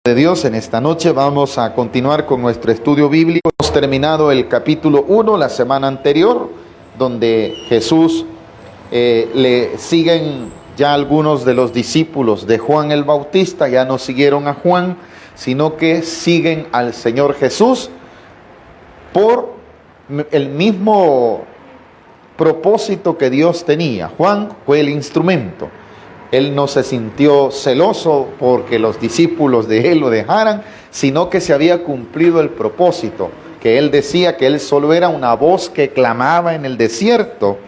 De Dios, en esta noche vamos a continuar con nuestro estudio bíblico. Hemos terminado el capítulo 1 la semana anterior, donde Jesús le siguen ya algunos de los discípulos de Juan el Bautista, ya no siguieron a Juan, sino que siguen al Señor Jesús por el mismo propósito que Dios tenía. Juan fue el instrumento. Él no se sintió celoso porque los discípulos de él lo dejaran, sino que se había cumplido el propósito, que él decía que él solo era una voz que clamaba en el desierto.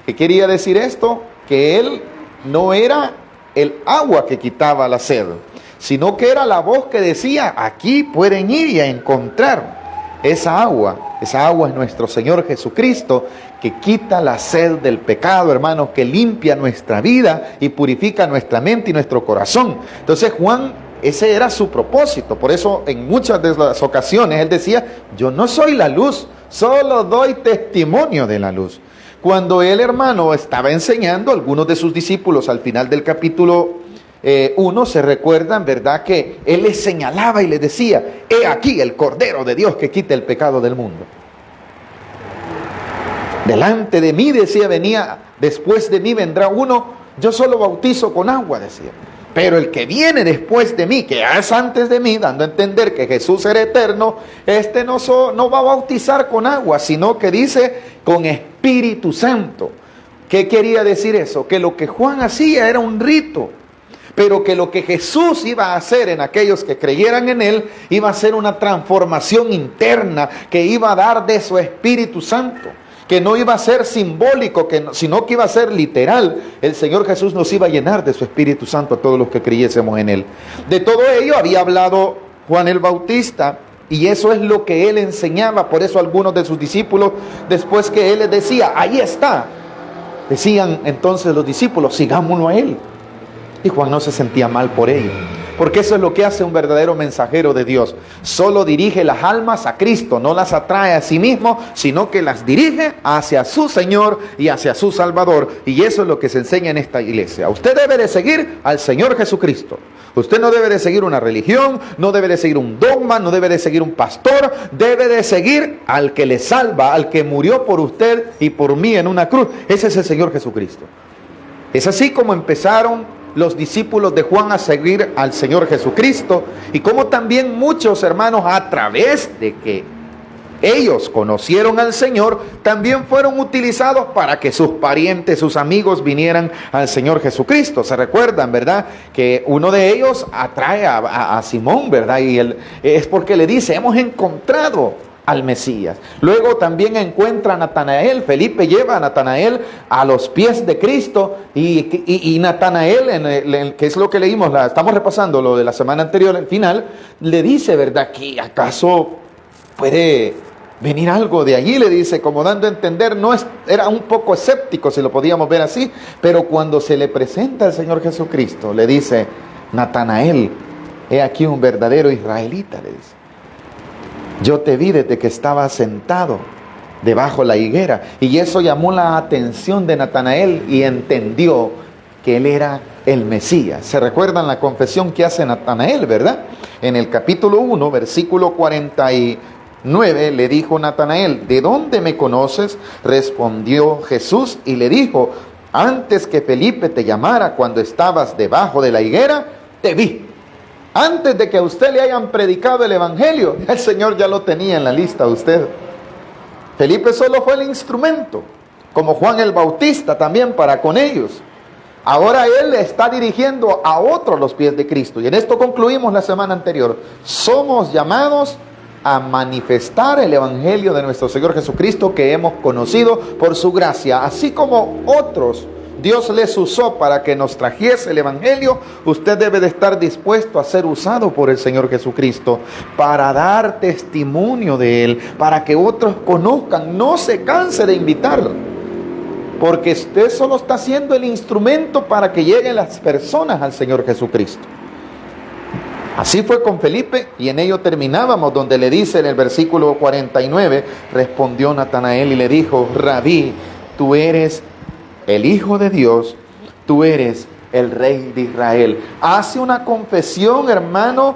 ¿Qué quería decir esto? Que él no era el agua que quitaba la sed, sino que era la voz que decía, aquí pueden ir y a encontrar esa agua. Esa agua es nuestro Señor Jesucristo, que quita la sed del pecado, hermanos, que limpia nuestra vida y purifica nuestra mente y nuestro corazón. Entonces Juan, ese era su propósito. Por eso en muchas de las ocasiones él decía, yo no soy la luz, solo doy testimonio de la luz. Cuando él, hermano, estaba enseñando, algunos de sus discípulos al final del capítulo 1 se recuerdan, ¿verdad?, que él les señalaba y les decía, he aquí el Cordero de Dios que quita el pecado del mundo. Delante de mí, decía, venía, después de mí vendrá uno, yo solo bautizo con agua, decía. Pero el que viene después de mí, que es antes de mí, dando a entender que Jesús era eterno, no va a bautizar con agua, sino que dice con Espíritu Santo. ¿Qué quería decir eso? Que lo que Juan hacía era un rito, pero que lo que Jesús iba a hacer en aquellos que creyeran en él, iba a ser una transformación interna que iba a dar de su Espíritu Santo. Que no iba a ser simbólico, sino que iba a ser literal. El Señor Jesús nos iba a llenar de su Espíritu Santo a todos los que creyésemos en él. De todo ello había hablado Juan el Bautista, y eso es lo que él enseñaba. Por eso algunos de sus discípulos, después que él les decía, ahí está, decían entonces los discípulos, sigámoslo a él. Y Juan no se sentía mal por ello, porque eso es lo que hace un verdadero mensajero de Dios. Solo dirige las almas a Cristo, no las atrae a sí mismo, sino que las dirige hacia su Señor y hacia su Salvador. Y eso es lo que se enseña en esta iglesia. Usted debe de seguir al Señor Jesucristo. Usted no debe de seguir una religión, no debe de seguir un dogma, no debe de seguir un pastor. Debe de seguir al que le salva, al que murió por usted y por mí en una cruz. Ese es el Señor Jesucristo. Es así como empezaron los discípulos de Juan a seguir al Señor Jesucristo, y como también muchos hermanos, a través de que ellos conocieron al Señor, también fueron utilizados para que sus parientes, sus amigos vinieran al Señor Jesucristo. Se recuerdan, ¿verdad?, que uno de ellos atrae a Simón, ¿verdad?, y él es porque le dice, hemos encontrado al Mesías. Luego también encuentra a Natanael. Felipe lleva a Natanael a los pies de Cristo, y Natanael, que es lo que leímos, estamos repasando lo de la semana anterior, al final, le dice, ¿verdad?, que acaso puede venir algo de allí, le dice, como dando a entender, era un poco escéptico, si lo podíamos ver así, pero cuando se le presenta al Señor Jesucristo, le dice, Natanael, he aquí un verdadero israelita, le dice. Yo te vi desde que estaba sentado debajo de la higuera. Y eso llamó la atención de Natanael y entendió que él era el Mesías. ¿Se recuerdan la confesión que hace Natanael, verdad? En el capítulo 1, versículo 49, le dijo Natanael, ¿de dónde me conoces? Respondió Jesús y le dijo, antes que Felipe te llamara cuando estabas debajo de la higuera, te vi. Antes de que a usted le hayan predicado el evangelio, el Señor ya lo tenía en la lista a usted. Felipe solo fue el instrumento, como Juan el Bautista también para con ellos. Ahora él está dirigiendo a otros los pies de Cristo. Y en esto concluimos la semana anterior. Somos llamados a manifestar el evangelio de nuestro Señor Jesucristo que hemos conocido por su gracia, así como otros Dios les usó para que nos trajese el evangelio. Usted debe de estar dispuesto a ser usado por el Señor Jesucristo para dar testimonio de él, para que otros conozcan. No se canse de invitar, porque usted solo está siendo el instrumento para que lleguen las personas al Señor Jesucristo. Así fue con Felipe, y en ello terminábamos, donde le dice en el versículo 49, respondió Natanael y le dijo, Rabí, tú eres el Hijo de Dios, tú eres el Rey de Israel. Hace una confesión, hermano,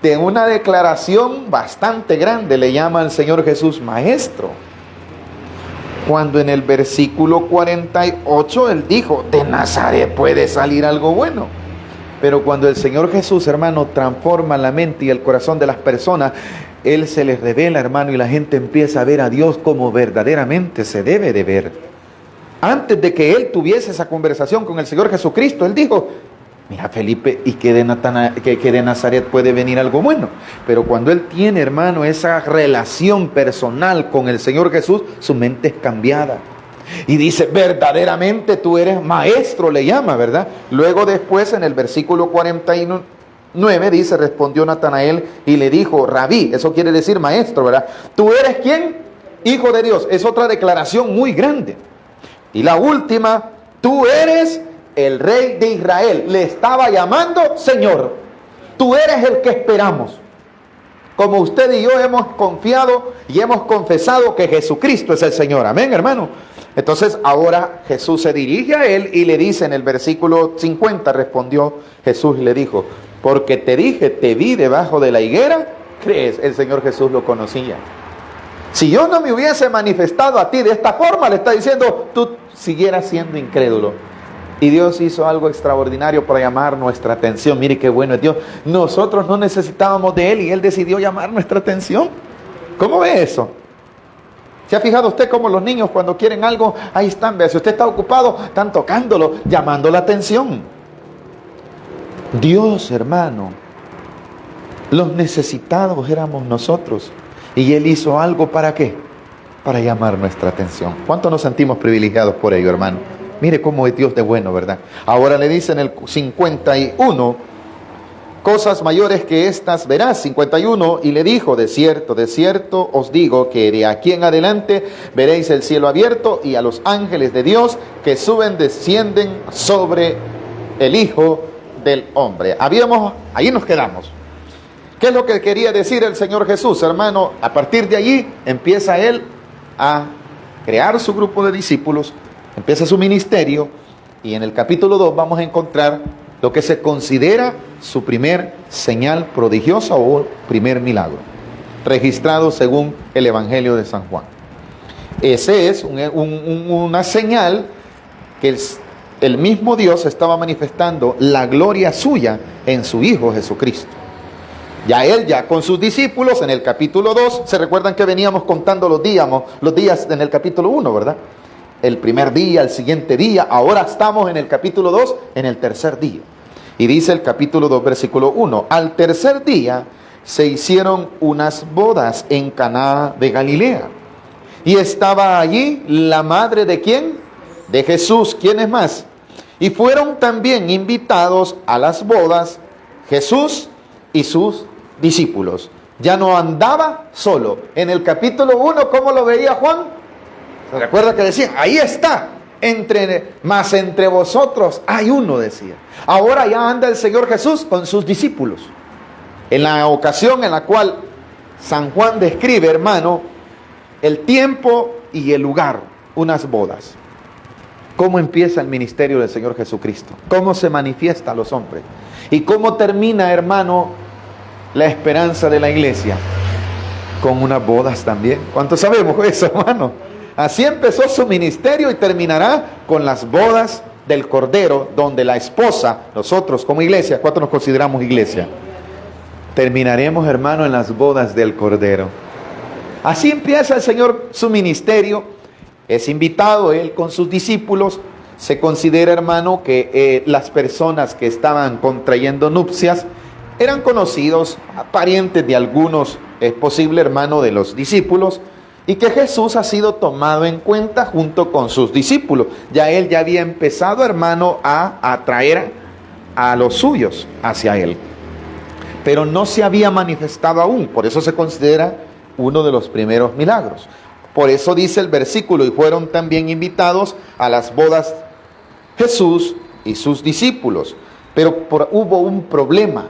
de una declaración bastante grande le llama al Señor Jesús maestro. Cuando en el versículo 48 él dijo, de Nazaret puede salir algo bueno. Pero cuando el Señor Jesús, hermano, transforma la mente y el corazón de las personas, Él se les revela, hermano, y la gente empieza a ver a Dios como verdaderamente se debe de ver. Antes de que Él tuviese esa conversación con el Señor Jesucristo, Él dijo, mira Felipe, ¿y que de Nazaret puede venir algo bueno? Pero cuando Él tiene, hermano, esa relación personal con el Señor Jesús, su mente es cambiada. Y dice, verdaderamente tú eres maestro, le llama, ¿verdad? Luego después en el versículo 49 dice, respondió Natanael y le dijo, Rabí, eso quiere decir maestro, ¿verdad? ¿Tú eres quién? Hijo de Dios. Es otra declaración muy grande. Y la última, tú eres el Rey de Israel. Le estaba llamando Señor. Tú eres el que esperamos. Como usted y yo hemos confiado y hemos confesado que Jesucristo es el Señor. Amén, hermano. Entonces ahora Jesús se dirige a él y le dice en el versículo 50, respondió Jesús y le dijo, porque te dije, te vi debajo de la higuera, ¿crees? El Señor Jesús lo conocía. Si yo no me hubiese manifestado a ti de esta forma, le está diciendo, tú siguieras siendo incrédulo. Y Dios hizo algo extraordinario para llamar nuestra atención. Mire qué bueno es Dios. Nosotros no necesitábamos de Él y Él decidió llamar nuestra atención. ¿Cómo ve eso? ¿Se ha fijado usted cómo los niños cuando quieren algo, ahí están? Si usted está ocupado, están tocándolo, llamando la atención. Dios, hermano, los necesitados éramos nosotros. Y Él hizo algo, ¿para qué? Para llamar nuestra atención. ¿Cuánto nos sentimos privilegiados por ello, hermano? Mire cómo es Dios de bueno, ¿verdad? Ahora le dice en el 51, cosas mayores que estas verás. 51, y le dijo, de cierto os digo que de aquí en adelante veréis el cielo abierto y a los ángeles de Dios que suben, descienden sobre el Hijo del Hombre. Ahí nos quedamos. ¿Qué es lo que quería decir el Señor Jesús, hermano? A partir de allí empieza Él a crear su grupo de discípulos, empieza su ministerio, y en el capítulo 2 vamos a encontrar lo que se considera su primer señal prodigiosa o primer milagro, registrado según el Evangelio de San Juan. Ese es una señal que el mismo Dios estaba manifestando la gloria suya en su Hijo Jesucristo. Ya con sus discípulos en el capítulo 2, se recuerdan que veníamos contando los días en el capítulo 1, ¿verdad? El primer día, el siguiente día, ahora estamos en el capítulo 2, en el tercer día. Y dice el capítulo 2, versículo 1, al tercer día se hicieron unas bodas en Caná de Galilea. Y estaba allí la madre ¿de quién? De Jesús. ¿Quién es más? Y fueron también invitados a las bodas Jesús y sus discípulos. Ya no andaba solo. En el capítulo 1, ¿cómo lo veía Juan? ¿Se recuerda que decía? Ahí está. Entre vosotros hay uno, decía. Ahora ya anda el Señor Jesús con sus discípulos. En la ocasión en la cual San Juan describe, hermano, el tiempo y el lugar, unas bodas. ¿Cómo empieza el ministerio del Señor Jesucristo? ¿Cómo se manifiesta a los hombres? ¿Y cómo termina, hermano, la esperanza de la iglesia? Con unas bodas también. ¿Cuántos sabemos eso, hermano? Así empezó su ministerio y terminará con las bodas del Cordero, donde la esposa, nosotros como iglesia, ¿cuántos nos consideramos iglesia? Terminaremos, hermano, en las bodas del Cordero. Así empieza el Señor su ministerio. Es invitado Él con sus discípulos. Se considera, hermano, que las personas que estaban contrayendo nupcias eran conocidos, parientes de algunos, es posible, hermano, de los discípulos, y que Jesús ha sido tomado en cuenta junto con sus discípulos. Ya Él ya había empezado, hermano, a atraer a los suyos hacia Él, pero no se había manifestado aún. Por eso se considera uno de los primeros milagros. Por eso dice el versículo, y fueron también invitados a las bodas Jesús y sus discípulos. Pero hubo un problema.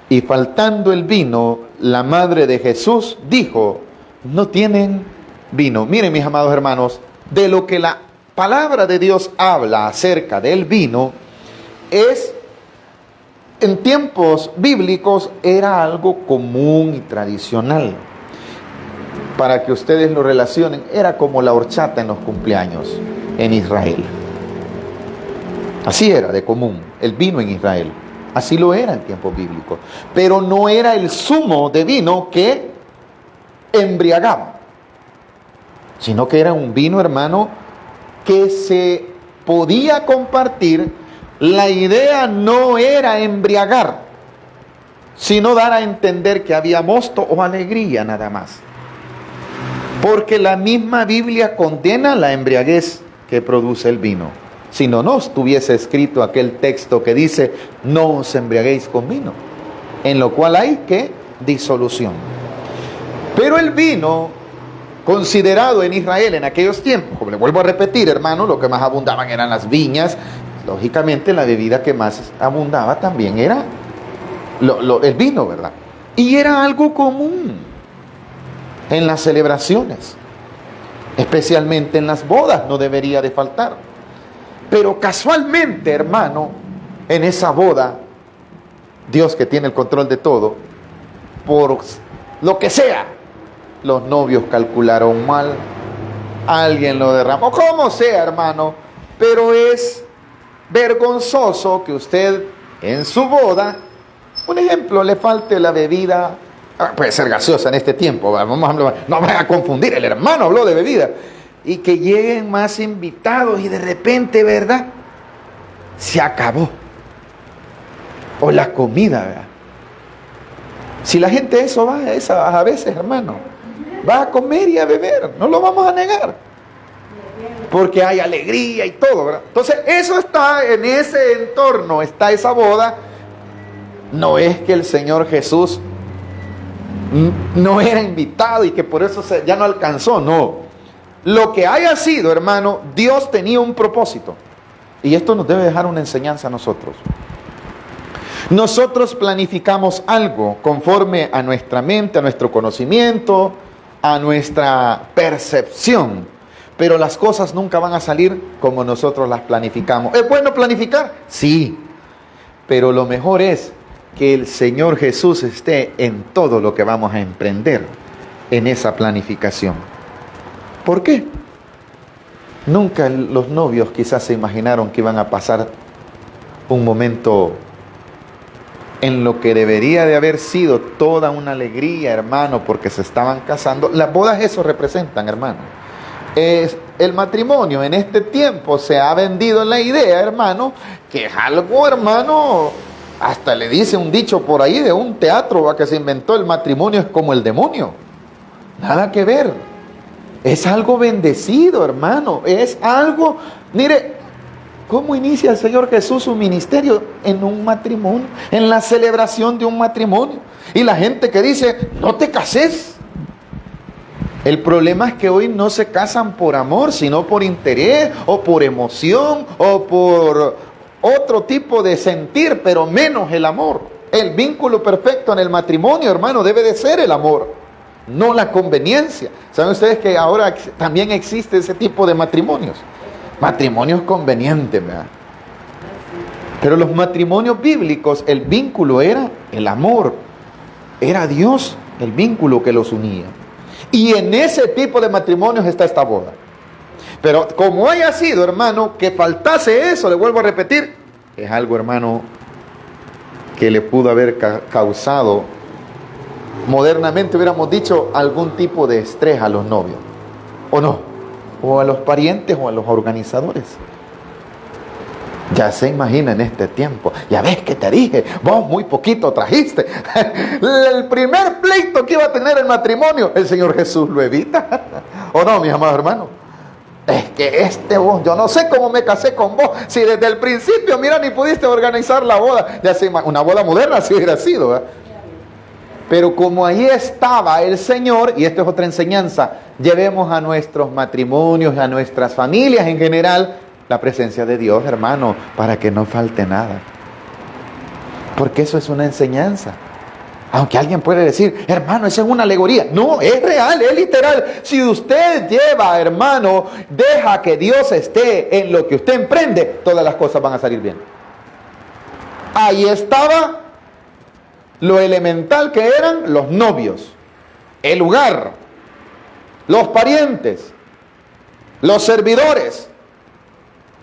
Y faltando el vino, la madre de Jesús dijo, no tienen vino. Miren, mis amados hermanos, de lo que la palabra de Dios habla acerca del vino es en tiempos bíblicos era algo común y tradicional. Para que ustedes lo relacionen, era como la horchata en los cumpleaños en Israel. Así era de común el vino en Israel. Así lo era en tiempos bíblicos. Pero no era el zumo de vino que embriagaba, sino que era un vino, hermano, que se podía compartir. La idea no era embriagar, sino dar a entender que había mosto o alegría nada más. Porque la misma Biblia condena la embriaguez que produce el vino. Si no, no estuviese escrito aquel texto que dice: no os embriaguéis con vino, en lo cual hay que disolución. Pero el vino, considerado en Israel en aquellos tiempos, como le vuelvo a repetir, hermano, lo que más abundaban eran las viñas. Lógicamente la bebida que más abundaba también era el vino, ¿verdad? Y era algo común en las celebraciones, especialmente en las bodas, no debería de faltar. Pero casualmente, hermano, en esa boda, Dios, que tiene el control de todo, por lo que sea, los novios calcularon mal, alguien lo derramó, como sea, hermano. Pero es vergonzoso que usted en su boda, un ejemplo, le falte la bebida. Puede ser gaseosa en este tiempo, vamos a hablar, no vaya a confundir, el hermano habló de bebida. Y que lleguen más invitados y de repente, ¿verdad?, se acabó. O la comida, ¿verdad? Si la gente eso va a veces, hermano, va a comer y a beber, no lo vamos a negar, porque hay alegría y todo, ¿verdad? Entonces eso está en ese entorno, está esa boda. No es que el Señor Jesús no era invitado y que por eso ya no alcanzó, no. Lo que haya sido, hermano, Dios tenía un propósito. Y esto nos debe dejar una enseñanza a nosotros. Nosotros planificamos algo conforme a nuestra mente, a nuestro conocimiento, a nuestra percepción. Pero las cosas nunca van a salir como nosotros las planificamos. ¿Es bueno planificar? Sí. Pero lo mejor es que el Señor Jesús esté en todo lo que vamos a emprender en esa planificación. ¿Por qué? Nunca los novios quizás se imaginaron que iban a pasar un momento en lo que debería de haber sido toda una alegría, hermano, porque se estaban casando. Las bodas eso representan, hermano. El matrimonio en este tiempo se ha vendido en la idea, hermano, que es algo, hermano, hasta le dice un dicho por ahí de un teatro que se inventó: el matrimonio es como el demonio. Nada que ver. Es algo bendecido, hermano. Es algo, mire, ¿cómo inicia el Señor Jesús su ministerio? En un matrimonio, en la celebración de un matrimonio. Y la gente que dice: no te cases. El problema es que hoy no se casan por amor, sino por interés, o por emoción, o por otro tipo de sentir, pero menos el amor. El vínculo perfecto en el matrimonio, hermano, debe de ser el amor, no la conveniencia. ¿Saben ustedes que ahora también existe ese tipo de matrimonios? Matrimonios convenientes, ¿verdad? Pero los matrimonios bíblicos, el vínculo era el amor. Era Dios el vínculo que los unía. Y en ese tipo de matrimonios está esta boda. Pero como haya sido, hermano, que faltase eso, le vuelvo a repetir, es algo, hermano, que le pudo haber causado, modernamente hubiéramos dicho, algún tipo de estrés a los novios, ¿o no? O a los parientes o a los organizadores. Ya se imagina en este tiempo. Ya ves que te dije, vos muy poquito trajiste. El primer pleito que iba a tener el matrimonio, el Señor Jesús lo evita. ¿O no, mis amados hermanos? Es que vos, yo no sé cómo me casé con vos. Si desde el principio, mira, ni pudiste organizar la boda. Ya se, una boda moderna si hubiera sido, ¿verdad? Pero como ahí estaba el Señor, y esto es otra enseñanza, llevemos a nuestros matrimonios, a nuestras familias en general, la presencia de Dios, hermano, para que no falte nada. Porque eso es una enseñanza. Aunque alguien puede decir, hermano, eso es una alegoría. No, es real, es literal. Si usted lleva, hermano, deja que Dios esté en lo que usted emprende, todas las cosas van a salir bien. Ahí estaba lo elemental que eran los novios, el lugar, los parientes, los servidores,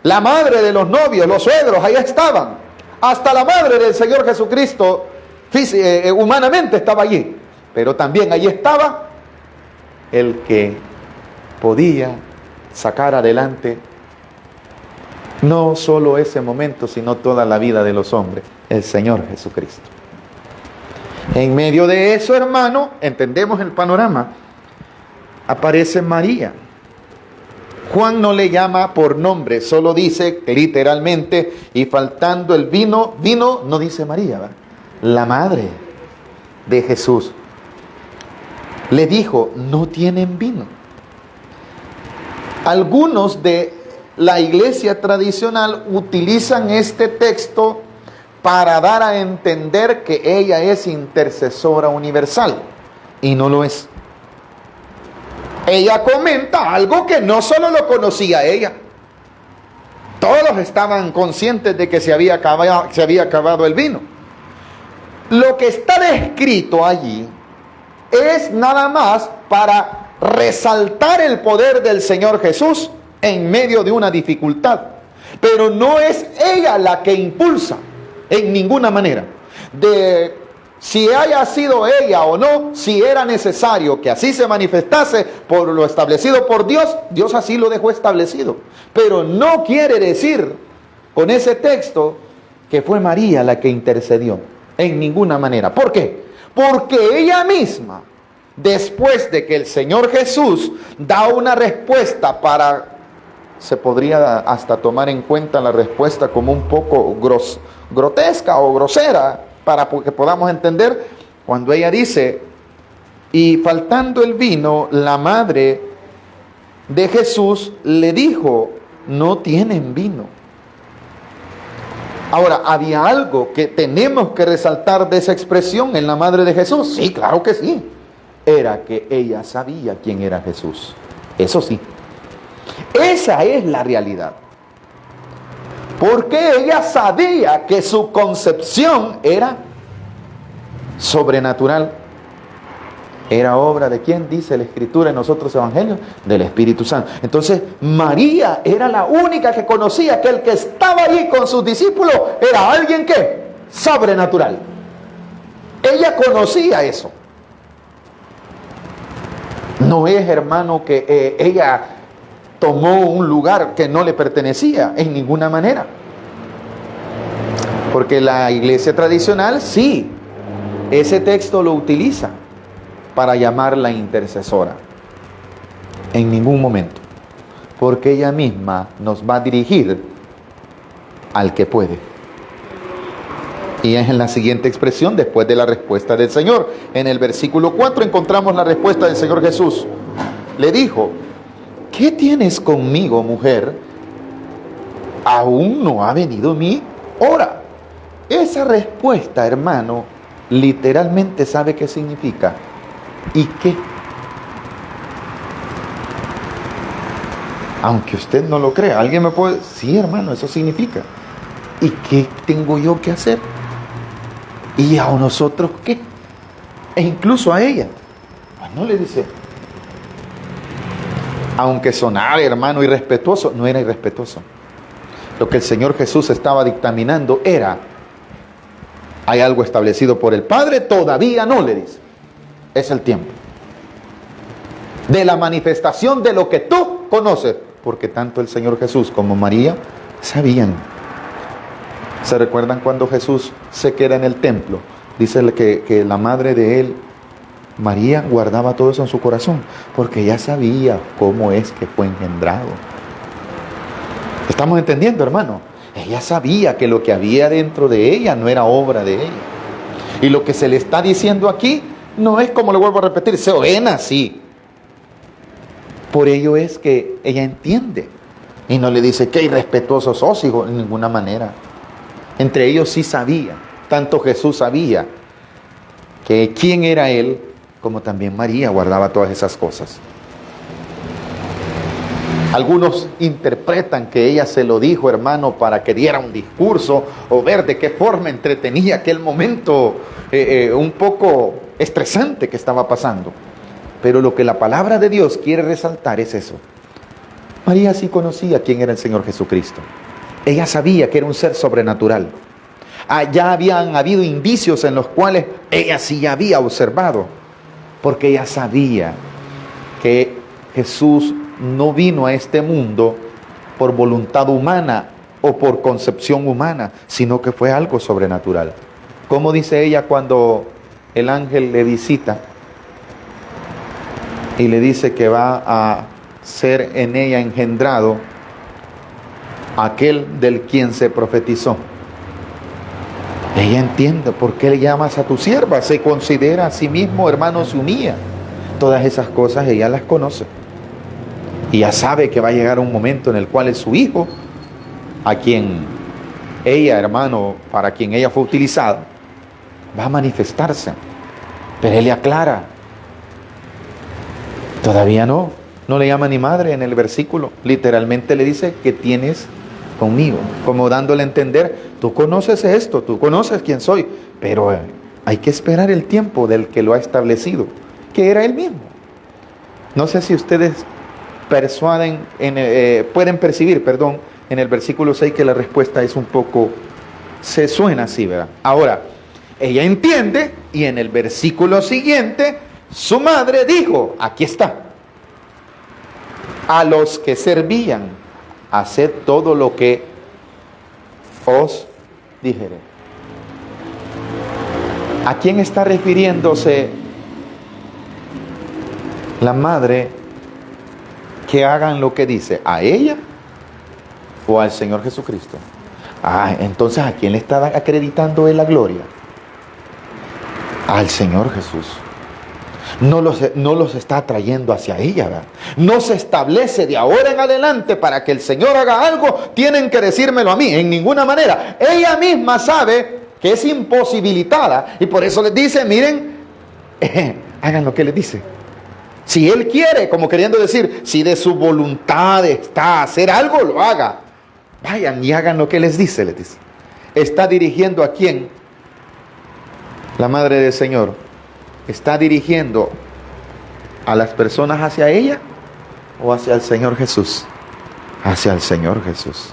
la madre de los novios, los suegros, ahí estaban. Hasta la madre del Señor Jesucristo humanamente estaba allí. Pero también allí estaba el que podía sacar adelante no solo ese momento, sino toda la vida de los hombres, el Señor Jesucristo. En medio de eso, hermano, entendemos el panorama. Aparece María. Juan no le llama por nombre, solo dice literalmente, y faltando el vino, no dice María, ¿verdad? La madre de Jesús le dijo, no tienen vino. Algunos de la iglesia tradicional utilizan este texto para dar a entender que ella es intercesora universal, y no lo es. Ella comenta algo que no solo lo conocía ella. Todos estaban conscientes de que se había acabado el vino. Lo que está descrito allí es nada más para resaltar el poder del Señor Jesús en medio de una dificultad. Pero no es ella la que impulsa en ninguna manera. Si haya sido ella o no, si era necesario que así se manifestase por lo establecido por Dios, Dios así lo dejó establecido. Pero no quiere decir con ese texto que fue María la que intercedió, en ninguna manera. ¿Por qué? Porque ella misma, después de que el Señor Jesús da una respuesta se podría hasta tomar en cuenta la respuesta como un poco grotesca o grosera, para que podamos entender, cuando ella dice, y faltando el vino, la madre de Jesús le dijo, no tienen vino. Ahora, ¿había algo que tenemos que resaltar de esa expresión en la madre de Jesús? Sí, claro que sí. Era que ella sabía quién era Jesús. Eso sí. Esa es la realidad. Porque ella sabía que su concepción era sobrenatural. ¿Era obra de quién? Dice la Escritura en nosotros evangelios, del Espíritu Santo. Entonces, María era la única que conocía que el que estaba allí con sus discípulos era alguien que sobrenatural. Ella conocía eso. No es, hermano, que ella tomó un lugar que no le pertenecía en ninguna manera. Porque la iglesia tradicional sí, ese texto lo utiliza para llamarla intercesora. En ningún momento. Porque ella misma nos va a dirigir al que puede. Y es en la siguiente expresión, después de la respuesta del Señor. En el versículo 4 encontramos la respuesta del Señor Jesús. Le dijo, ¿qué tienes conmigo, mujer? ¿Aún no ha venido mi hora? Esa respuesta, hermano, literalmente sabe qué significa. ¿Y qué? Aunque usted no lo crea, alguien me puede decir, sí, hermano, eso significa. ¿Y qué tengo yo que hacer? ¿Y a nosotros qué? E incluso a ella. No le dice, aunque sonara, hermano, irrespetuoso, no era irrespetuoso. Lo que el Señor Jesús estaba dictaminando era, hay algo establecido por el Padre, todavía no, le dice. Es el tiempo de la manifestación de lo que tú conoces, porque tanto el Señor Jesús como María sabían. ¿Se recuerdan cuando Jesús se queda en el templo? Dice que la madre de él, María, guardaba todo eso en su corazón, porque ella sabía cómo es que fue engendrado. ¿Estamos entendiendo, hermano? Ella sabía que lo que había dentro de ella no era obra de ella. Y lo que se le está diciendo aquí no es, como le vuelvo a repetir, se ven así. Por ello es que ella entiende. Y no le dice, qué irrespetuoso sos, hijo, en ninguna manera. Entre ellos sí sabía, tanto Jesús sabía que quién era él, como también María guardaba todas esas cosas. Algunos interpretan que ella se lo dijo, hermano, para que diera un discurso o ver de qué forma entretenía aquel momento un poco estresante que estaba pasando. Pero lo que la palabra de Dios quiere resaltar es eso. María sí conocía quién era el Señor Jesucristo. Ella sabía que era un ser sobrenatural. Ya habían habido indicios en los cuales ella sí había observado, porque ella sabía que Jesús no vino a este mundo por voluntad humana o por concepción humana, sino que fue algo sobrenatural. Como dice ella cuando el ángel le visita y le dice que va a ser en ella engendrado aquel del quien se profetizó. Ella entiende por qué le llamas a tu sierva, se considera a sí mismo, hermano, se unía. Todas esas cosas ella las conoce. Y ya sabe que va a llegar un momento en el cual es su hijo, a quien ella, hermano, para quien ella fue utilizada, va a manifestarse. Pero él le aclara. Todavía no le llama ni madre en el versículo. Literalmente le dice que tienes conmigo, como dándole a entender, tú conoces esto, tú conoces quién soy, pero hay que esperar el tiempo del que lo ha establecido, que era él mismo. No sé si ustedes pueden percibir, en el versículo 6 que la respuesta es un poco, se suena así, ¿verdad? Ahora, ella entiende y en el versículo siguiente, su madre dijo, aquí está, a los que servían, haced todo lo que os dijere. ¿A quién está refiriéndose la madre que hagan lo que dice? ¿A ella o al Señor Jesucristo? Entonces ¿a quién le está acreditando él la gloria? Al Señor Jesús. No los está trayendo hacia ella, ¿verdad? No se establece de ahora en adelante para que el Señor haga algo, tienen que decírmelo a mí, en ninguna manera. Ella misma sabe que es imposibilitada y por eso les dice, miren, hagan lo que les dice. Si Él quiere, como queriendo decir, si de su voluntad está hacer algo, lo haga. Vayan y hagan lo que les dice, les dice. ¿Está dirigiendo a quién? La madre del Señor. ¿Está dirigiendo a las personas hacia ella o hacia el Señor Jesús? Hacia el Señor Jesús.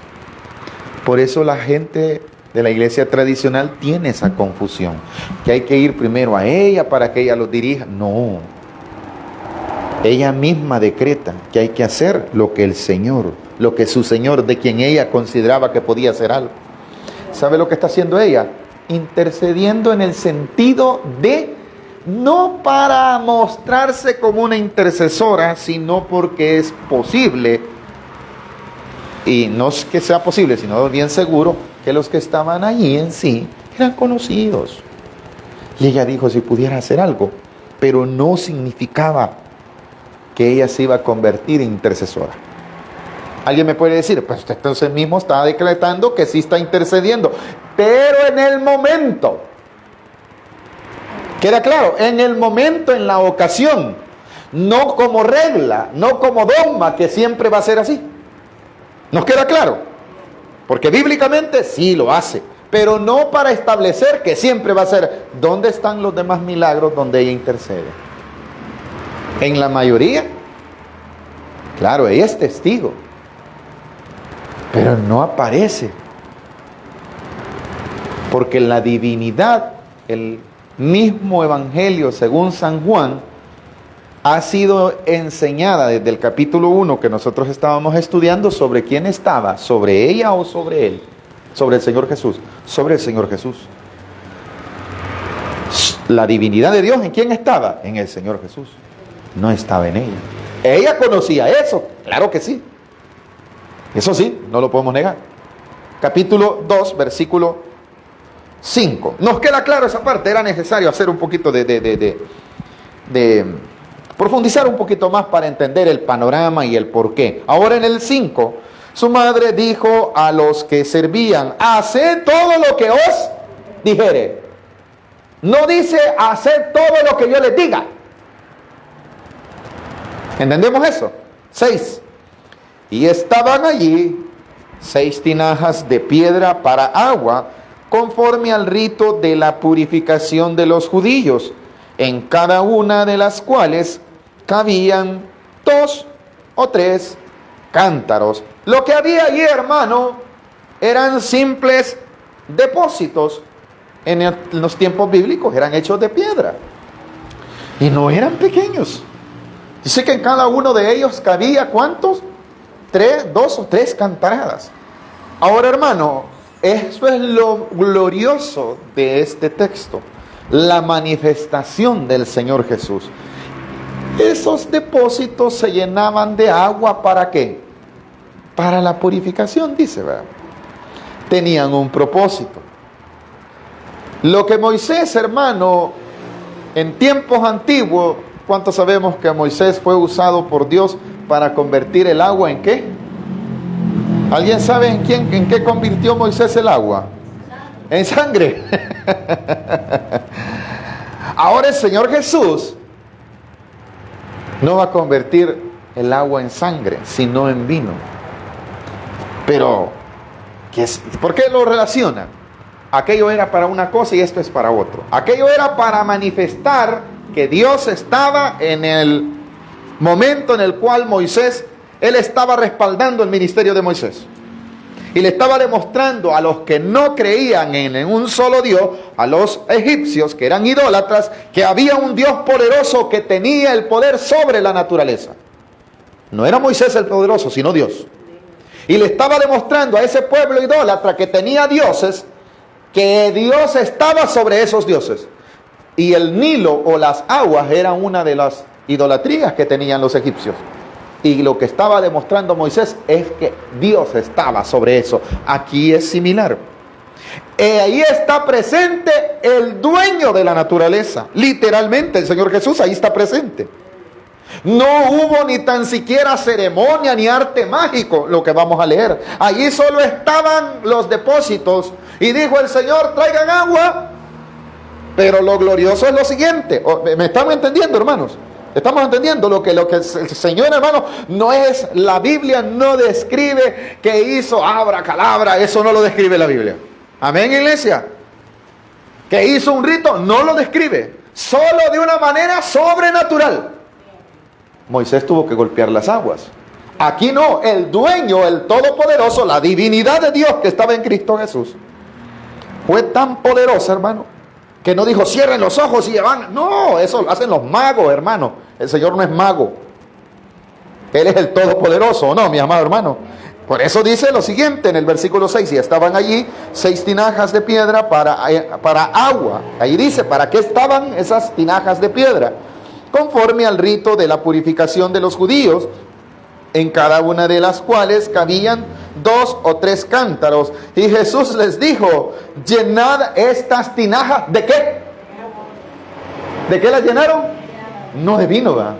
Por eso la gente de la iglesia tradicional tiene esa confusión, que hay que ir primero a ella para que ella los dirija. No. Ella misma decreta que hay que hacer lo que el Señor, lo que su Señor, de quien ella consideraba que podía hacer algo. ¿Sabe lo que está haciendo ella? Intercediendo en el sentido de no para mostrarse como una intercesora, sino porque es posible, y no es que sea posible, sino bien seguro, que los que estaban allí en sí eran conocidos. Y ella dijo, si pudiera hacer algo, pero no significaba que ella se iba a convertir en intercesora. Alguien me puede decir, pues usted entonces mismo está decretando que sí está intercediendo, pero en el momento, queda claro, en el momento, en la ocasión, no como regla, no como dogma, que siempre va a ser así. ¿Nos queda claro? Porque bíblicamente sí lo hace, pero no para establecer que siempre va a ser. ¿Dónde están los demás milagros donde ella intercede? En la mayoría, claro, ella es testigo, pero no aparece. Porque la divinidad, el mismo evangelio según San Juan, ha sido enseñada desde el capítulo 1 que nosotros estábamos estudiando. ¿Sobre quién estaba? ¿Sobre ella o sobre él? Sobre el Señor Jesús. Sobre el Señor Jesús. La divinidad de Dios, ¿en quién estaba? En el Señor Jesús. No estaba en ella. Ella conocía eso, claro que sí. Eso sí, no lo podemos negar. Capítulo 2, versículo 5. Nos queda claro esa parte. Era necesario hacer un poquito de profundizar un poquito más para entender el panorama y el porqué. Ahora en el 5, su madre dijo a los que servían, haced todo lo que os dijere. No dice haced todo lo que yo les diga. ¿Entendemos eso? 6. Y estaban allí 6 tinajas de piedra para agua, conforme al rito de la purificación de los judíos, en cada una de las cuales cabían 2 o 3 cántaros. Lo que había allí, hermano, eran simples depósitos. En los tiempos bíblicos eran hechos de piedra y no eran pequeños. Dice que en cada uno de ellos cabía ¿cuántos? 2 o 3 cantaradas. Ahora, hermano, eso es lo glorioso de este texto, la manifestación del Señor Jesús. Esos depósitos se llenaban de agua, ¿para qué? Para la purificación, dice, ¿verdad? Tenían un propósito. Lo que Moisés, hermano, en tiempos antiguos, ¿cuántos sabemos que Moisés fue usado por Dios para convertir el agua en qué? ¿Alguien sabe en qué convirtió Moisés el agua? En sangre. Ahora el Señor Jesús no va a convertir el agua en sangre, sino en vino. Pero, ¿por qué lo relaciona? Aquello era para una cosa y esto es para otro. Aquello era para manifestar que Dios estaba en el momento en el cual Moisés, él estaba respaldando el ministerio de Moisés. Y le estaba demostrando a los que no creían en un solo Dios, a los egipcios que eran idólatras, que había un Dios poderoso que tenía el poder sobre la naturaleza. No era Moisés el poderoso, sino Dios. Y le estaba demostrando a ese pueblo idólatra que tenía dioses, que Dios estaba sobre esos dioses. Y el Nilo o las aguas eran una de las idolatrías que tenían los egipcios. Y lo que estaba demostrando Moisés es que Dios estaba sobre eso. Aquí es similar. Ahí está presente el dueño de la naturaleza. Literalmente, el Señor Jesús ahí está presente. No hubo ni tan siquiera ceremonia ni arte mágico, lo que vamos a leer. Allí solo estaban los depósitos. Y dijo el Señor, traigan agua. Pero lo glorioso es lo siguiente. ¿Me están entendiendo, hermanos? Estamos entendiendo lo que el Señor, hermano, no es, la Biblia no describe que hizo abracadabra, eso no lo describe la Biblia. Amén, iglesia. Que hizo un rito, no lo describe, solo de una manera sobrenatural. Moisés tuvo que golpear las aguas. Aquí no, el dueño, el todopoderoso, la divinidad de Dios que estaba en Cristo Jesús, fue tan poderosa, hermano, que no dijo, cierren los ojos y van. No, eso lo hacen los magos, hermano. El Señor no es mago. Él es el Todopoderoso, ¿no, mi amado hermano? Por eso dice lo siguiente en el versículo 6. Y estaban allí 6 tinajas de piedra para agua. Ahí dice, ¿para qué estaban esas tinajas de piedra? Conforme al rito de la purificación de los judíos, en cada una de las cuales cabían 2 o 3 cántaros. Y Jesús les dijo, llenad estas tinajas, ¿de qué? ¿De qué las llenaron? No de vino, ¿verdad?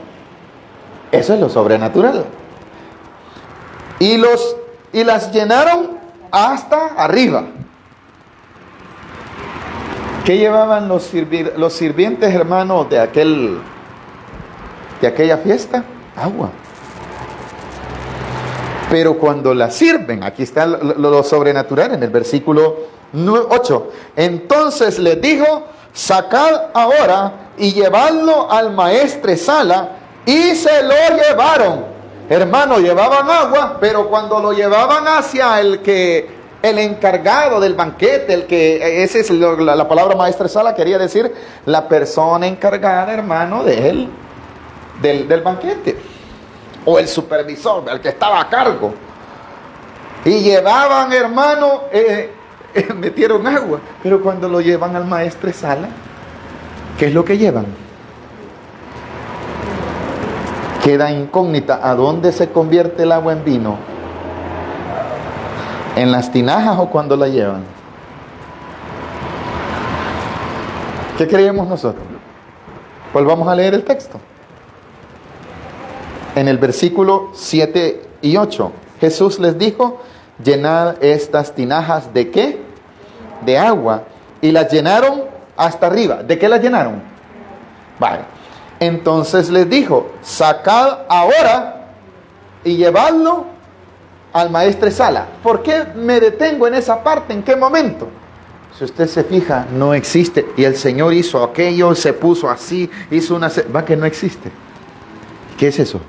Eso es lo sobrenatural. Y las llenaron hasta arriba. ¿Qué llevaban los sirvientes, hermanos, de aquella fiesta? Agua. Pero cuando la sirven, aquí está lo sobrenatural en el versículo 8. Entonces les dijo, sacad ahora y llevadlo al maestresala, y se lo llevaron. Hermano, llevaban agua, pero cuando lo llevaban hacia el encargado del banquete, esa es la palabra maestresala, quería decir la persona encargada, hermano, del banquete. O el supervisor, el que estaba a cargo. Y llevaban, hermano, metieron agua. Pero cuando lo llevan al maestresala, ¿qué es lo que llevan? Queda incógnita. ¿A dónde se convierte el agua en vino? ¿En las tinajas o cuando la llevan? ¿Qué creemos nosotros? Pues vamos a leer el texto. En el versículo 7 y 8, Jesús les dijo, llenad estas tinajas ¿de qué? De agua. Y las llenaron hasta arriba. ¿De qué las llenaron? Vale. Entonces les dijo, sacad ahora y llevadlo al maestresala. ¿Por qué me detengo en esa parte? ¿En qué momento? Si usted se fija, no existe. Y el Señor hizo aquello, se puso así, hizo una... Va que no existe. ¿Qué es eso?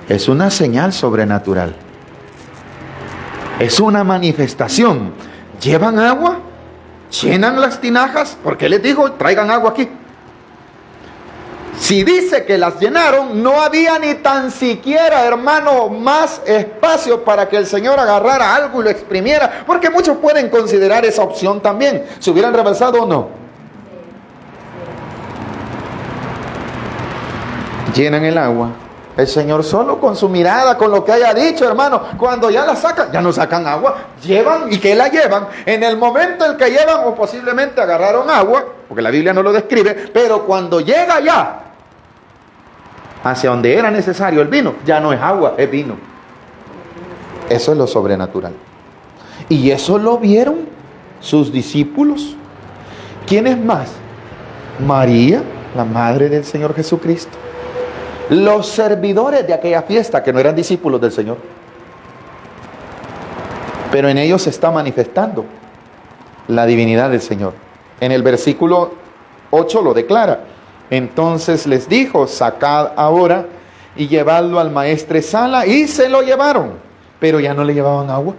Es una señal sobrenatural. Es una manifestación. Llevan agua, llenan las tinajas, porque les dijo, traigan agua aquí. Si dice que las llenaron, no había ni tan siquiera, hermano, más espacio para que el Señor agarrara algo y lo exprimiera, porque muchos pueden considerar esa opción también, si hubieran rebalsado o no. Llenan el agua. El Señor solo con su mirada, con lo que haya dicho, hermano, cuando ya la sacan, ya no sacan agua, llevan y que la llevan. En el momento en que llevan o posiblemente agarraron agua, porque la Biblia no lo describe, pero cuando llega ya hacia donde era necesario el vino, ya no es agua, es vino. Eso es lo sobrenatural. Y eso lo vieron sus discípulos. ¿Quiénes más? María, la madre del Señor Jesucristo. Los servidores de aquella fiesta, que no eran discípulos del Señor, pero en ellos se está manifestando la divinidad del Señor. En el versículo 8 lo declara. Entonces les dijo, sacad ahora y llevadlo al maestresala, y se lo llevaron, pero ya no le llevaban agua.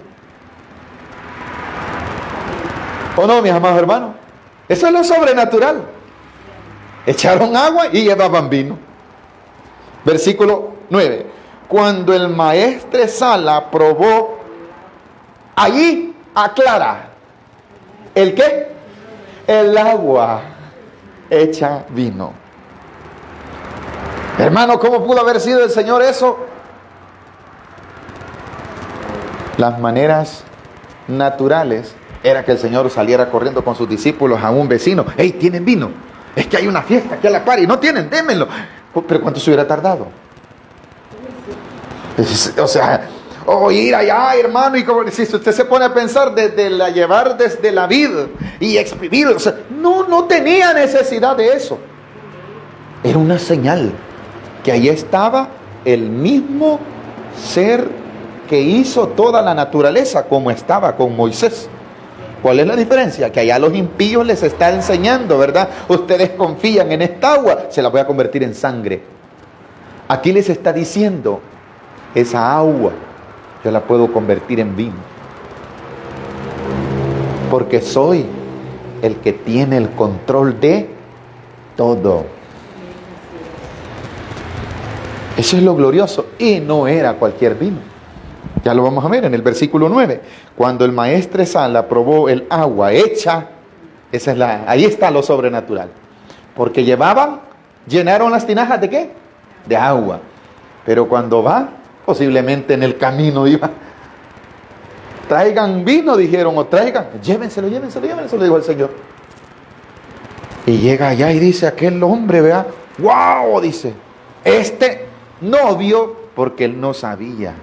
¿O no, mis amados hermanos? Eso es lo sobrenatural. Echaron agua y llevaban vino. Versículo 9. Cuando el maestresala probó, allí aclara. ¿El qué? El agua hecha vino. Hermano, ¿cómo pudo haber sido el Señor eso? Las maneras naturales era que el Señor saliera corriendo con sus discípulos a un vecino. ¡Hey, tienen vino! Es que hay una fiesta aquí a la par y no tienen, démenlo. Pero ¿cuánto se hubiera tardado? O sea, ir allá, hermano, y como si usted se pone a pensar llevar desde la vid y exprimir, o sea, no tenía necesidad de eso. Era una señal que ahí estaba el mismo ser que hizo toda la naturaleza, como estaba con Moisés. ¿Cuál es la diferencia? Que allá a los impíos les está enseñando, ¿verdad? Ustedes confían en esta agua, se la voy a convertir en sangre. Aquí les está diciendo, esa agua yo la puedo convertir en vino, porque soy el que tiene el control de todo. Eso es lo glorioso, y no era cualquier vino. Ya lo vamos a ver en el versículo 9. Cuando el maestresala probó el agua hecha, ahí está lo sobrenatural. Porque llenaron las tinajas ¿de qué? De agua. Pero cuando va, posiblemente en el camino iba. Traigan vino, dijeron, o traigan, llévenselo, dijo el Señor. Y llega allá y dice aquel hombre, vea, ¡wow! Dice, no vio porque él no sabía.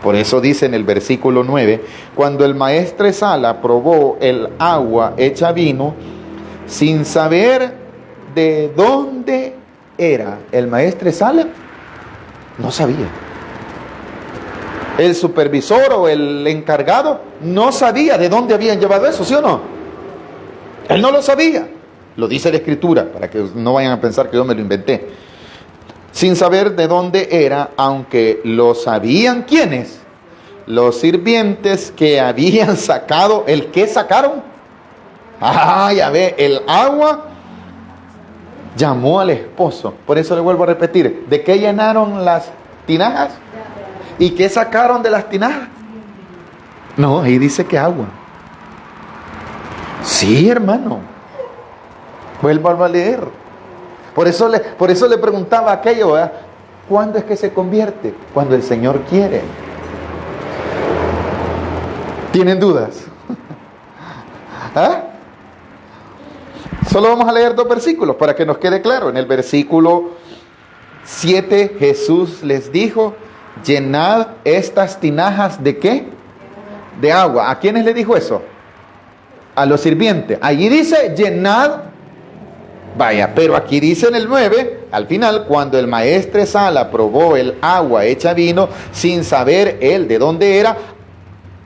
Por eso dice en el versículo 9, cuando el maestresala probó el agua hecha vino, sin saber de dónde era el maestresala, no sabía. El supervisor o el encargado no sabía de dónde habían llevado eso, ¿sí o no? Él no lo sabía. Lo dice la Escritura, para que no vayan a pensar que yo me lo inventé. Sin saber de dónde era, aunque lo sabían, ¿quiénes? Los sirvientes que habían sacado. ¿El qué sacaron? Ya ve, el agua llamó al esposo. Por eso le vuelvo a repetir, ¿de qué llenaron las tinajas? ¿Y qué sacaron de las tinajas? No, ahí dice que agua. Sí, hermano. Vuelvo a leer. Por eso le preguntaba aquello, ¿verdad? ¿Cuándo es que se convierte? Cuando el Señor quiere. ¿Tienen dudas? ¿Ah? Solo vamos a leer 2 versículos para que nos quede claro. En el versículo 7 Jesús les dijo, llenad estas tinajas ¿de qué? De agua. ¿A quiénes le dijo eso? A los sirvientes. Allí dice llenad Vaya, pero aquí dice en el 9, al final, cuando el maestresala probó el agua hecha vino, sin saber él de dónde era,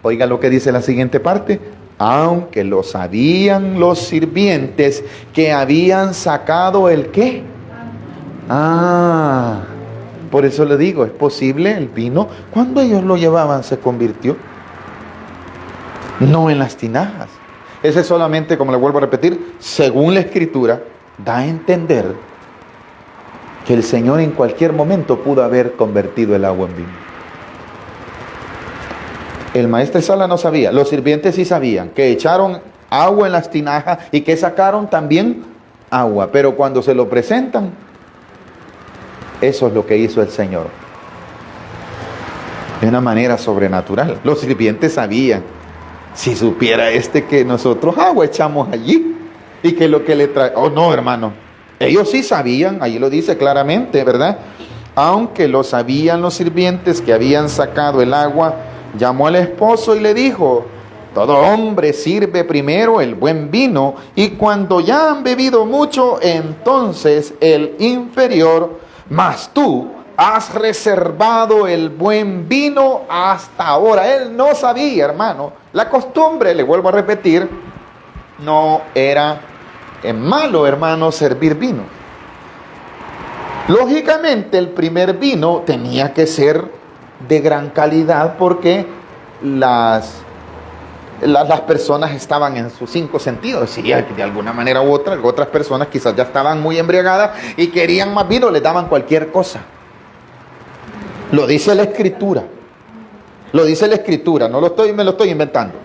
oiga lo que dice la siguiente parte, aunque lo sabían los sirvientes que habían sacado el ¿qué? Por eso le digo, es posible el vino, cuando ellos lo llevaban se convirtió, no en las tinajas. Ese es solamente, como le vuelvo a repetir, según la Escritura, da a entender que el Señor en cualquier momento pudo haber convertido el agua en vino. El maestresala no sabía, los sirvientes sí sabían, que echaron agua en las tinajas y que sacaron también agua, pero cuando se lo presentan, eso es lo que hizo el Señor. De una manera sobrenatural. Los sirvientes sabían, si supiera que nosotros agua echamos allí y que lo que le trae, oh no, hermano, ellos sí sabían, ahí lo dice claramente, ¿verdad? Aunque lo sabían los sirvientes que habían sacado el agua, llamó al esposo y le dijo, todo hombre sirve primero el buen vino y cuando ya han bebido mucho, entonces el inferior, mas tú has reservado el buen vino hasta ahora. Él no sabía, hermano. La costumbre, le vuelvo a repetir, no era malo, hermano, servir vino. Lógicamente, el primer vino tenía que ser de gran calidad porque las personas estaban en sus 5 sentidos. Sí, de alguna manera u otra, otras personas quizás ya estaban muy embriagadas y querían más vino, les daban cualquier cosa. Lo dice la Escritura. Lo dice la Escritura, me lo estoy inventando.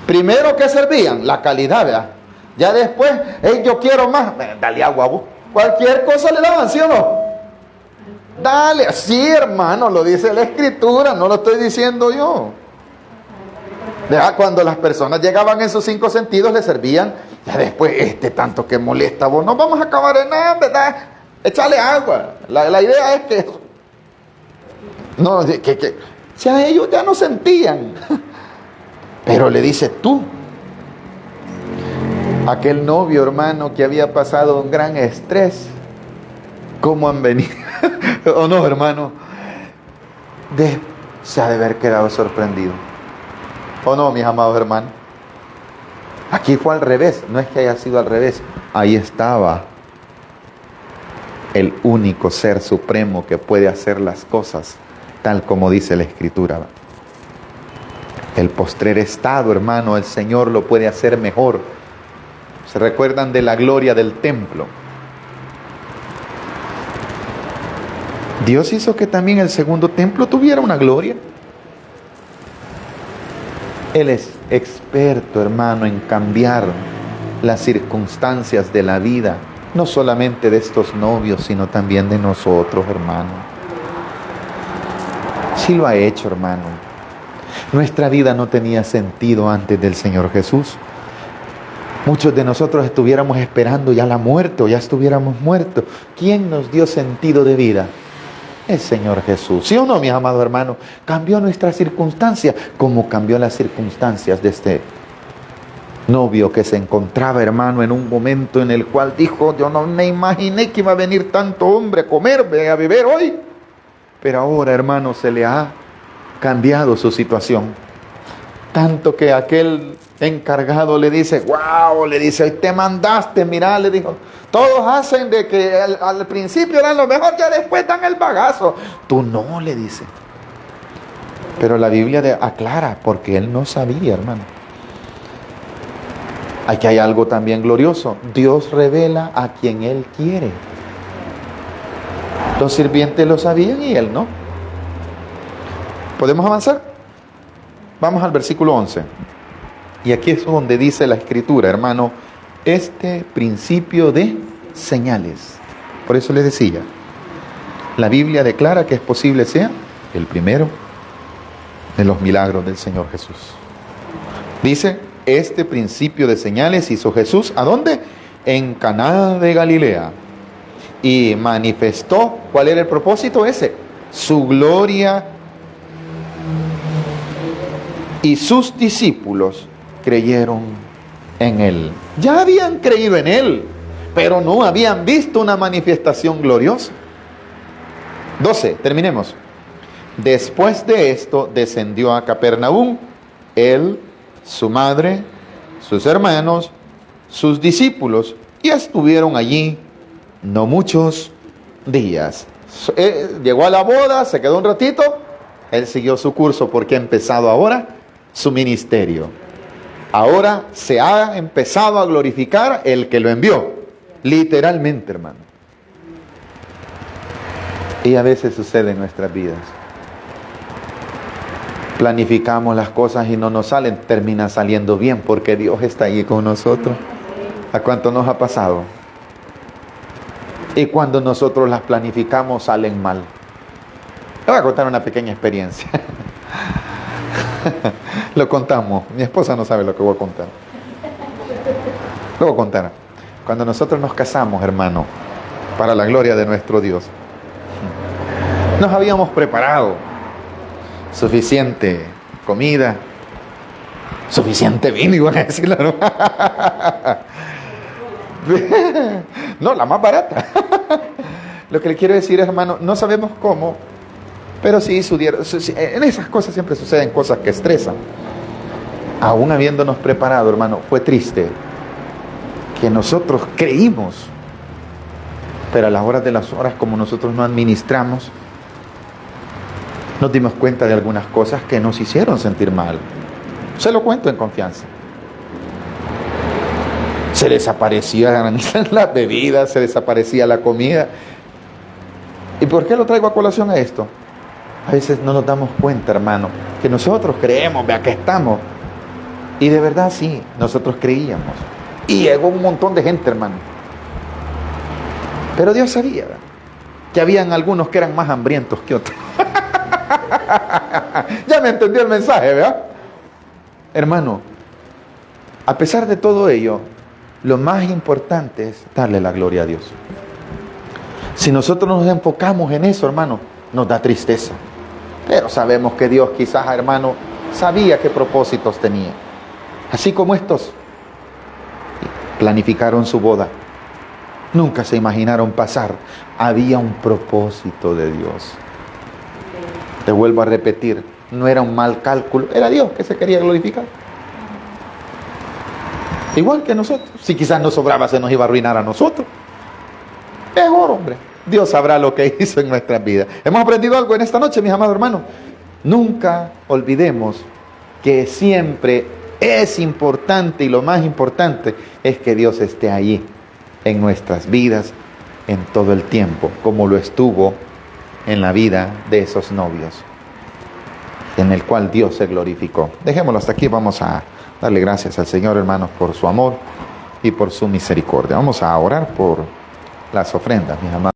Primero, ¿qué servían? La calidad, ¿verdad? Ya después, yo quiero más, dale agua a vos. Cualquier cosa le daban, ¿sí o no? Dale, sí, hermano, lo dice la Escritura, no lo estoy diciendo yo. Cuando las personas llegaban en sus 5 sentidos, le servían, ya después, tanto que molesta a vos, no vamos a acabar en nada, ¿verdad? Échale agua. La idea es que, no, ya ellos ya no sentían. Pero le dice tú, aquel novio, hermano, que había pasado un gran estrés, ¿cómo han venido? ¿O no, hermano? Se ha de haber quedado sorprendido. ¿O no, mis amados hermanos? Aquí fue al revés, no es que haya sido al revés. Ahí estaba el único ser supremo que puede hacer las cosas tal como dice la Escritura. El postrer estado, hermano, el Señor lo puede hacer mejor. ¿Se recuerdan de la gloria del templo? Dios hizo que también el segundo templo tuviera una gloria. Él es experto, hermano, en cambiar las circunstancias de la vida, no solamente de estos novios, sino también de nosotros, hermano. Sí lo ha hecho, hermano. Nuestra vida no tenía sentido antes del Señor Jesús. Muchos de nosotros estuviéramos esperando ya la muerte o ya estuviéramos muertos. ¿Quién nos dio sentido de vida? El Señor Jesús. ¿Sí o no, mis amados hermanos? Cambió nuestras circunstancias, como cambió las circunstancias de este novio que se encontraba, hermano, en un momento en el cual dijo, yo no me imaginé que iba a venir tanto hombre a comer, a beber hoy. Pero ahora, hermano, se le ha cambiado su situación. Tanto que aquel encargado le dice, wow, le dice, hoy te mandaste, mirá, le dijo, todos hacen de que al principio eran lo mejor, ya después dan el bagazo. Tú no, le dice. Pero la Biblia aclara, porque él no sabía, hermano. Aquí hay algo también glorioso. Dios revela a quien Él quiere. Los sirvientes lo sabían y Él no. ¿Podemos avanzar? Vamos al versículo 11. Y aquí es donde dice la Escritura, hermano, este principio de señales. Por eso les decía, la Biblia declara que es posible sea el primero de los milagros del Señor Jesús. Dice, este principio de señales hizo Jesús, ¿a dónde? En Caná de Galilea. Y manifestó, ¿cuál era el propósito ese? Su gloria, y sus discípulos creyeron en Él. Ya habían creído en Él, pero no habían visto una manifestación gloriosa. 12, terminemos. Después de esto descendió a Capernaum, él, su madre, sus hermanos, sus discípulos, y estuvieron allí no muchos días. Llegó a la boda, se quedó un ratito, él siguió su curso porque ha empezado ahora su ministerio. Ahora se ha empezado a glorificar el que lo envió, literalmente, hermano. Y a veces sucede en nuestras vidas. Planificamos las cosas y no nos salen, termina saliendo bien porque Dios está ahí con nosotros. ¿A cuánto nos ha pasado? Y cuando nosotros las planificamos salen mal. Le voy a contar una pequeña experiencia. Lo contamos. Mi esposa no sabe lo que voy a contar. Lo voy a contar. Cuando nosotros nos casamos, hermano, para la gloria de nuestro Dios, nos habíamos preparado suficiente comida, suficiente vino, iban a decirlo, ¿no? No, la más barata. Lo que le quiero decir, hermano, no sabemos cómo, pero sí, en esas cosas siempre suceden cosas que estresan. Aún habiéndonos preparado, hermano, fue triste que nosotros creímos, pero a las horas de las horas, como nosotros no administramos, nos dimos cuenta de algunas cosas que nos hicieron sentir mal. Se lo cuento en confianza. Se desaparecían las bebidas, se desaparecía la comida. ¿Y por qué lo traigo a colación a esto? A veces no nos damos cuenta, hermano, que nosotros creemos, vea que estamos. Y de verdad sí, nosotros creíamos. Y llegó un montón de gente, hermano. Pero Dios sabía, ¿verdad?, que habían algunos que eran más hambrientos que otros. Ya me entendió el mensaje, ¿verdad? Hermano, a pesar de todo ello, lo más importante es darle la gloria a Dios. Si nosotros nos enfocamos en eso, hermano, nos da tristeza. Pero sabemos que Dios quizás, hermano, sabía qué propósitos tenía. Así como estos planificaron su boda, nunca se imaginaron pasar. Había un propósito de Dios. Te vuelvo a repetir, no era un mal cálculo, era Dios que se quería glorificar. Igual que nosotros. Si quizás nos sobraba, se nos iba a arruinar a nosotros. Mejor, hombre. Dios sabrá lo que hizo en nuestras vidas. ¿Hemos aprendido algo en esta noche, mis amados hermanos? Nunca olvidemos que siempre es importante, y lo más importante es que Dios esté allí en nuestras vidas en todo el tiempo, como lo estuvo en la vida de esos novios, en el cual Dios se glorificó. Dejémoslo hasta aquí. Vamos a darle gracias al Señor, hermanos, por su amor y por su misericordia. Vamos a orar por las ofrendas, mis amados.